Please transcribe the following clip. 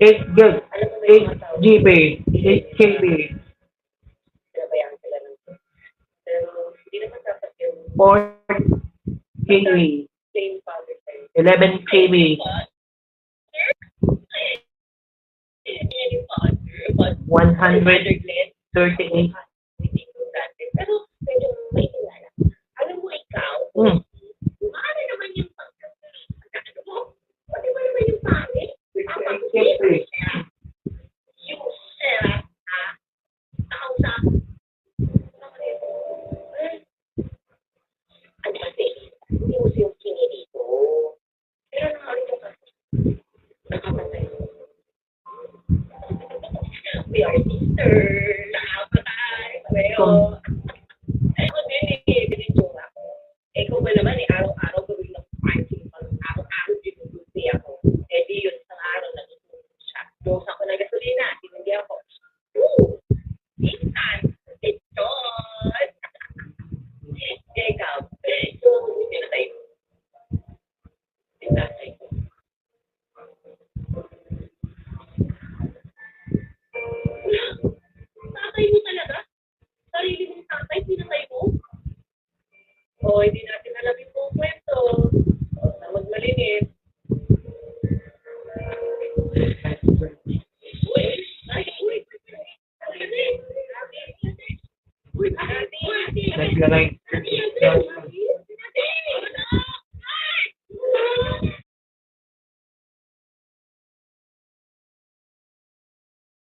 8 gig, 8 GB, 8 KB, Sinabayan sila ng pero hindi naman dapat yung 4 KB, same father sa'yo. 11 KB, Yung father, 138. hindi ko dati. Pero medyo may kilala. Alam mo ikaw, Hmm. ano naman yung pagkakano mo? Pati ba naman yung pangit? Siyempre. Yung sarap na nakausap. Ano kasi, hindi mo siyang kinilito. Pero nakakita ka. Nakapatay. We are sisters. Nakapatay. Pero, ako din eh, binitsura ko. Eh kung ba naman eh, araw-araw gawin ng party. Araw-araw ginugusti ako. Eh di yun, isang araw natutulog siya. Dose ako ng gasolina, tinagyan ako. Instant. Ito. Ikaw. Yung pinatay mo. Pinatay ko. Tatay mo talaga? Sarili mong tatay, pinatay mo? O, hindi natin alam yung buong kwento. O, na magmalinis. Uy! Ay, uy! Uy! Uy! Naglagay